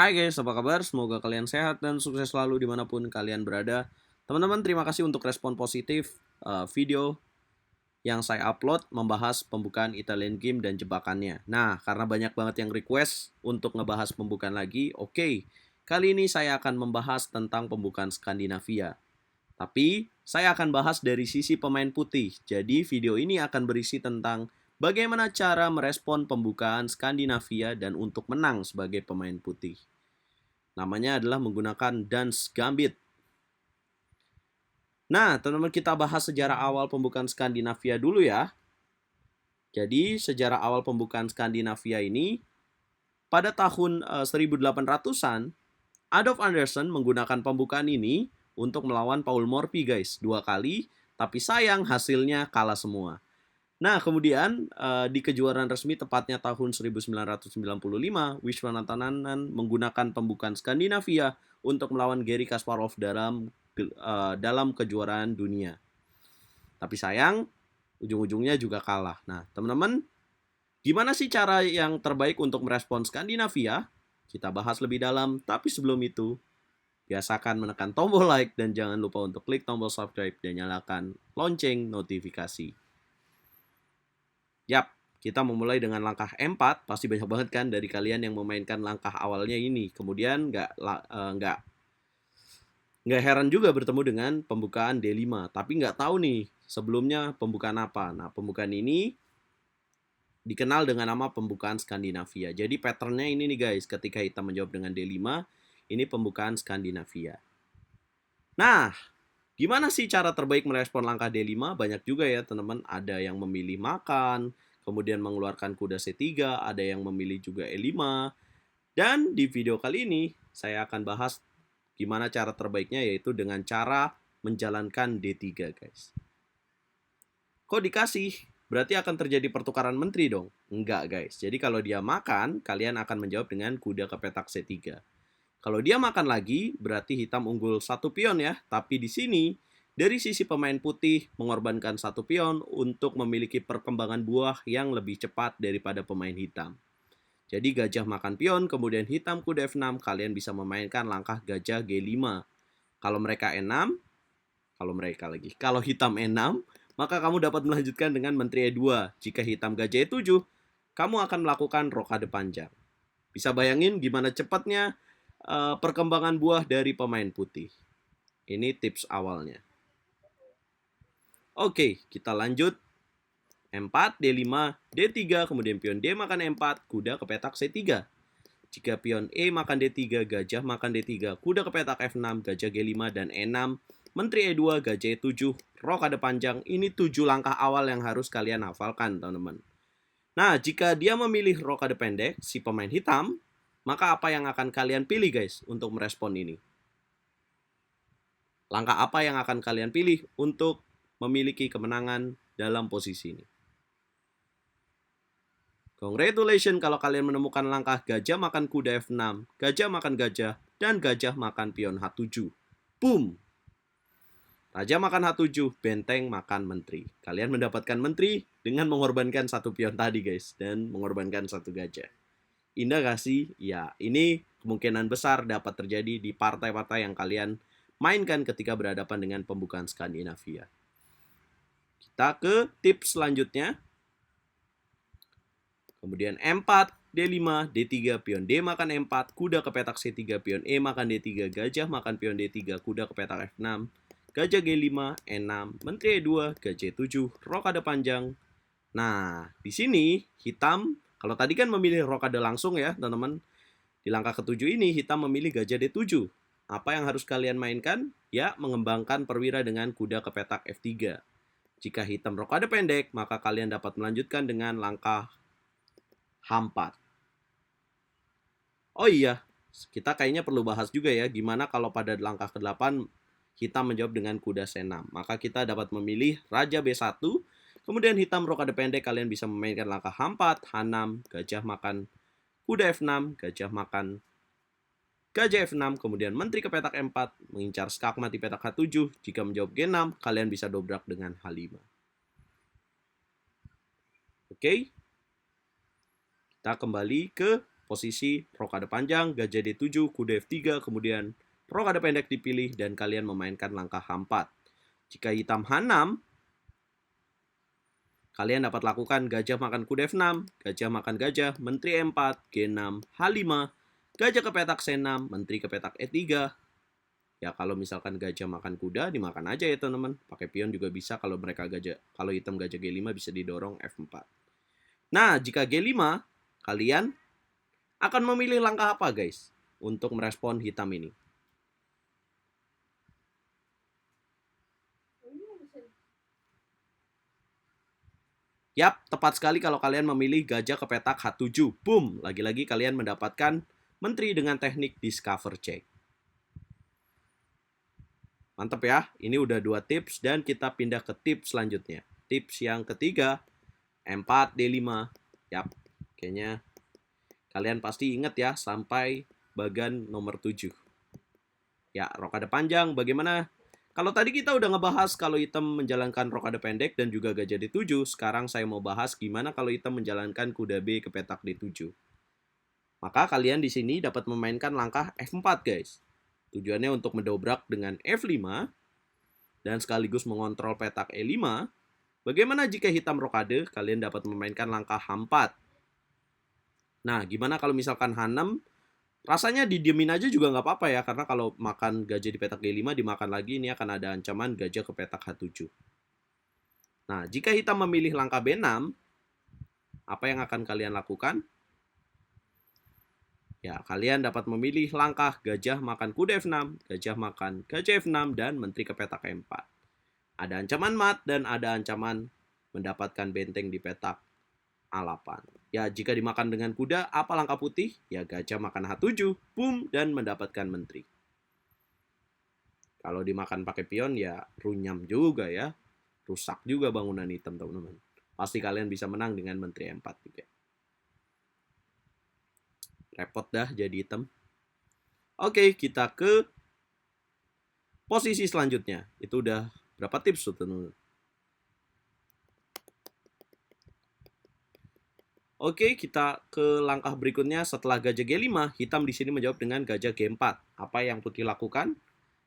Hai guys, apa kabar? Semoga kalian sehat dan sukses selalu dimanapun kalian berada. Teman-teman, terima kasih untuk respon positif video yang saya upload membahas pembukaan Italian Game dan jebakannya. Nah, karena banyak banget yang request untuk ngebahas pembukaan lagi, oke. Kali ini saya akan membahas tentang pembukaan Skandinavia. Tapi, saya akan bahas dari sisi pemain putih. Jadi, video ini akan berisi tentang bagaimana cara merespon pembukaan Skandinavia dan untuk menang sebagai pemain putih. Namanya adalah menggunakan Dance Gambit. Nah, teman-teman, kita bahas sejarah awal pembukaan Skandinavia dulu ya. Jadi, sejarah awal pembukaan Skandinavia ini pada tahun 1800-an, Adolf Andersen menggunakan pembukaan ini untuk melawan Paul Morphy guys, 2 kali, tapi sayang hasilnya kalah semua. Nah, kemudian di kejuaraan resmi tepatnya tahun 1995, Viswanathan menggunakan pembukaan Skandinavia untuk melawan Garry Kasparov dalam kejuaraan dunia. Tapi sayang, ujung-ujungnya juga kalah. Nah, teman-teman, gimana sih cara yang terbaik untuk merespon Skandinavia? Kita bahas lebih dalam, tapi sebelum itu, biasakan menekan tombol like dan jangan lupa untuk klik tombol subscribe dan nyalakan lonceng notifikasi. Yap, kita memulai dengan langkah E4. Pasti banyak banget kan dari kalian yang memainkan langkah awalnya ini. Kemudian nggak heran juga bertemu dengan pembukaan D5. Tapi nggak tahu nih sebelumnya pembukaan apa. Nah, pembukaan ini dikenal dengan nama pembukaan Skandinavia. Jadi patternnya ini nih guys, ketika hitam menjawab dengan D5, ini pembukaan Skandinavia. Nah, gimana sih cara terbaik merespon langkah D5? Banyak juga ya teman-teman. Ada yang memilih makan, kemudian mengeluarkan kuda C3, ada yang memilih juga E5. Dan di video kali ini, saya akan bahas gimana cara terbaiknya, yaitu dengan cara menjalankan D3 guys. Kok dikasih? Berarti akan terjadi pertukaran menteri dong? Enggak guys. Jadi kalau dia makan, kalian akan menjawab dengan kuda ke petak C3. Kalau dia makan lagi, berarti hitam unggul 1 pion ya. Tapi di sini, dari sisi pemain putih mengorbankan 1 pion untuk memiliki perkembangan buah yang lebih cepat daripada pemain hitam. Jadi gajah makan pion, kemudian hitam kuda F6, kalian bisa memainkan langkah gajah G5. Kalau mereka E6, kalau hitam E6, maka kamu dapat melanjutkan dengan menteri E2. Jika hitam gajah E7, kamu akan melakukan rokade panjang. Bisa bayangin gimana cepatnya perkembangan buah dari pemain putih. Ini tips awalnya. Oke, kita lanjut. E4, D5, D3, kemudian pion D makan E4, kuda ke petak C3. Jika pion E makan D3, gajah makan D3, kuda ke petak F6, gajah G5, dan E6, menteri E2, gajah E7, rokade panjang. Ini 7 langkah awal yang harus kalian hafalkan, teman-teman. Nah, jika dia memilih rokade pendek, si pemain hitam, maka apa yang akan kalian pilih guys untuk merespon ini? Langkah apa yang akan kalian pilih untuk memiliki kemenangan dalam posisi ini? Congratulations kalau kalian menemukan langkah gajah makan kuda F6, gajah makan gajah, dan gajah makan pion H7. Boom! Raja makan H7, benteng makan menteri. Kalian mendapatkan menteri dengan mengorbankan 1 pion tadi guys, dan mengorbankan 1 gajah. Indah gak sih? Ya, ini kemungkinan besar dapat terjadi di partai-partai yang kalian mainkan ketika berhadapan dengan pembukaan Skandinavia. Kita ke tips selanjutnya. Kemudian E4, D5, D3, pion D makan E4, kuda ke petak C3, pion E makan D3, gajah makan pion D3, kuda ke petak F6, gajah G5, E6, menteri E2, gajah E7, rokade panjang. Nah, di sini hitam, kalau tadi kan memilih rokade langsung ya teman-teman. Di langkah ke-7 ini hitam memilih gajah D7. Apa yang harus kalian mainkan? Ya, mengembangkan perwira dengan kuda ke petak F3. Jika hitam rokade pendek, maka kalian dapat melanjutkan dengan langkah H4. Oh iya, kita kayaknya perlu bahas juga ya, gimana kalau pada langkah ke-8 hitam menjawab dengan kuda C6. Maka kita dapat memilih raja B1, kemudian hitam rokade pendek, kalian bisa memainkan langkah H4, H6, gajah makan kuda F6, gajah makan gajah F6, kemudian menteri ke petak M4, mengincar skakmat di petak H7. Jika menjawab G6, kalian bisa dobrak dengan H5. Oke. Kita kembali ke posisi rokade panjang, gajah D7, kuda F3, kemudian rokade pendek dipilih dan kalian memainkan langkah H4. Jika hitam H6, kalian dapat lakukan gajah makan kuda F6, gajah makan gajah, menteri E4, G6, H5, gajah ke petak C6, menteri ke petak E3. Ya kalau misalkan gajah makan kuda, dimakan aja ya teman-teman. Pakai pion juga bisa kalau kalau hitam gajah G5 bisa didorong F4. Nah, jika G5, kalian akan memilih langkah apa guys untuk merespon hitam ini? Yap, tepat sekali kalau kalian memilih gajah ke petak H7. Boom, lagi-lagi kalian mendapatkan menteri dengan teknik discover check. Mantap ya, ini udah 2 tips dan kita pindah ke tips selanjutnya. Tips yang ketiga, E4, D5. Yap, kayaknya kalian pasti ingat ya sampai bagan nomor 7. Ya, rokade panjang bagaimana? Kalau tadi kita udah ngebahas kalau hitam menjalankan rokade pendek dan juga gajah D7, sekarang saya mau bahas gimana kalau hitam menjalankan kuda B ke petak D7. Maka kalian di sini dapat memainkan langkah F4 guys. Tujuannya untuk mendobrak dengan F5 dan sekaligus mengontrol petak E5. Bagaimana jika hitam rokade? Kalian dapat memainkan langkah H4. Nah, gimana kalau misalkan H6? Rasanya didiemin aja juga nggak apa-apa ya, karena kalau makan gajah di petak G5 dimakan lagi, ini akan ada ancaman gajah ke petak H7. Nah, jika hitam memilih langkah B6, apa yang akan kalian lakukan? Ya, kalian dapat memilih langkah gajah makan kuda F6, gajah makan gajah F6, dan menteri ke petak E4. Ada ancaman mat dan ada ancaman mendapatkan benteng di petak A8. Ya, jika dimakan dengan kuda, apa langkah putih? Ya, gajah makan H7, boom, dan mendapatkan menteri. Kalau dimakan pakai pion, ya runyam juga ya. Rusak juga bangunan hitam, teman-teman. Pasti kalian bisa menang dengan menteri E4 juga. Repot dah jadi hitam. Oke, kita ke posisi selanjutnya. Itu udah berapa tips tuh, teman-teman? Oke, kita ke langkah berikutnya. Setelah gajah G5, hitam di sini menjawab dengan gajah G4. Apa yang putih lakukan?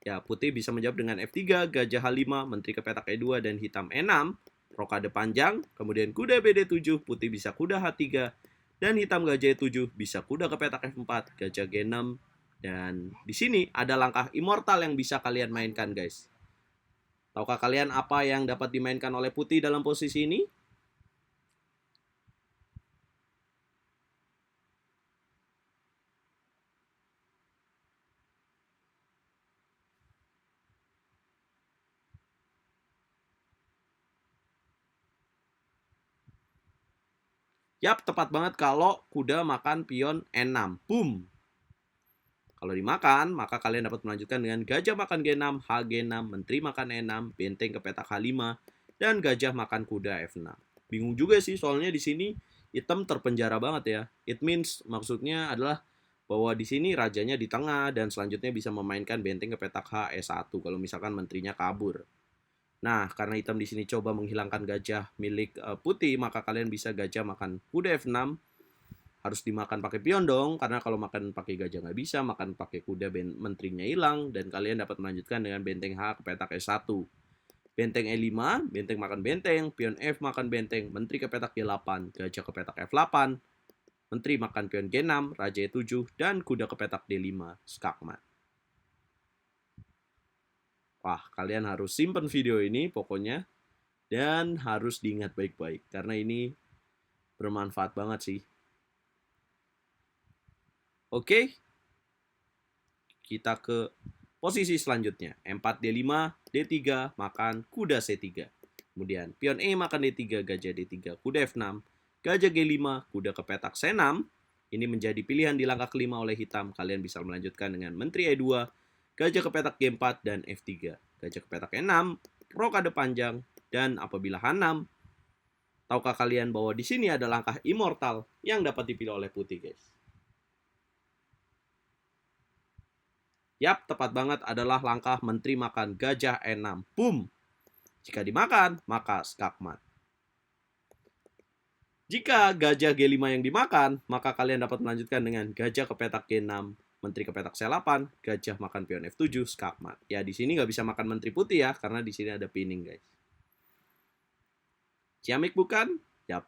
Ya, putih bisa menjawab dengan F3, gajah H5, menteri ke petak E2, dan hitam E6. Rokade panjang, kemudian kuda BD7, putih bisa kuda H3, dan hitam gajah E7 bisa kuda ke petak F4, gajah G6. Dan di sini ada langkah immortal yang bisa kalian mainkan, guys. Tahukah kalian apa yang dapat dimainkan oleh putih dalam posisi ini? Yap, tepat banget kalau kuda makan pion N6. Boom. Kalau dimakan, maka kalian dapat melanjutkan dengan gajah makan G6, H-G6, menteri makan E6, benteng ke petak H5, dan gajah makan kuda F6. Bingung juga sih, soalnya di sini hitam terpenjara banget ya. It means maksudnya adalah bahwa di sini rajanya di tengah dan selanjutnya bisa memainkan benteng ke petak H E1 kalau misalkan menterinya kabur. Nah, karena hitam di sini coba menghilangkan gajah milik putih, maka kalian bisa gajah makan kuda F6. Harus dimakan pakai pion dong, karena kalau makan pakai gajah nggak bisa, makan pakai kuda menterinya hilang, dan kalian dapat melanjutkan dengan benteng H ke petak E1. Benteng E5, benteng makan benteng, pion F makan benteng, menteri ke petak G8, gajah ke petak F8, menteri makan pion G6, raja E7, dan kuda ke petak D5, skakmat. Wah, kalian harus simpen video ini pokoknya, dan harus diingat baik-baik, karena ini bermanfaat banget sih. Oke, kita ke posisi selanjutnya. E4, D5, D3, makan kuda C3. Kemudian pion E makan D3, gajah D3, kuda F6, gajah G5, kuda ke petak C6. Ini menjadi pilihan di langkah kelima oleh hitam. Kalian bisa melanjutkan dengan menteri E2, gajah ke petak G4, dan F3. Gajah ke petak E6, rokade panjang, dan apabila H6, tahukah kalian bahwa di sini ada langkah immortal yang dapat dipilih oleh putih, guys? Yap, tepat banget adalah langkah menteri makan gajah E6. Boom! Jika dimakan, maka skakmat. Jika gajah G5 yang dimakan, maka kalian dapat melanjutkan dengan gajah ke petak G6, menteri ke petak C8, gajah makan pion F7, skakmat. Ya, di sini nggak bisa makan menteri putih ya, karena di sini ada pinning, guys. Ciamik bukan? Yap,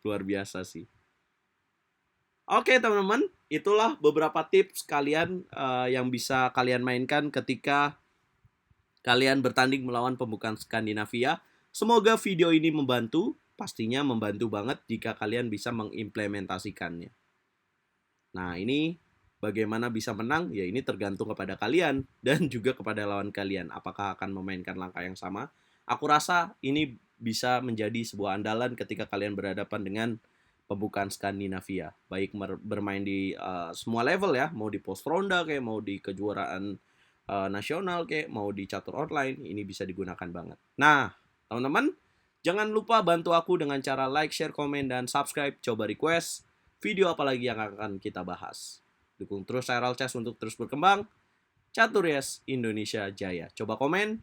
luar biasa sih. Oke, teman-teman, itulah beberapa tips kalian yang bisa kalian mainkan ketika kalian bertanding melawan pembukaan Skandinavia. Semoga video ini membantu. Pastinya membantu banget jika kalian bisa mengimplementasikannya. Nah, ini bagaimana bisa menang? Ya, ini tergantung kepada kalian dan juga kepada lawan kalian. Apakah akan memainkan langkah yang sama? Aku rasa ini bisa menjadi sebuah andalan ketika kalian berhadapan dengan pembukaan Skandinavia. Baik bermain di semua level ya, mau di post ronda kayak mau di kejuaraan nasional kayak mau di catur online, ini bisa digunakan banget. Nah, teman-teman, jangan lupa bantu aku dengan cara like, share, komen, dan subscribe. Coba request video apa lagi yang akan kita bahas. Dukung terus Viral Chess untuk terus berkembang. Catur Yes Indonesia Jaya. Coba komen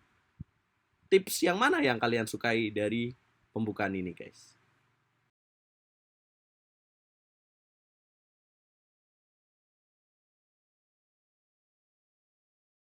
tips yang mana yang kalian sukai dari pembukaan ini, guys.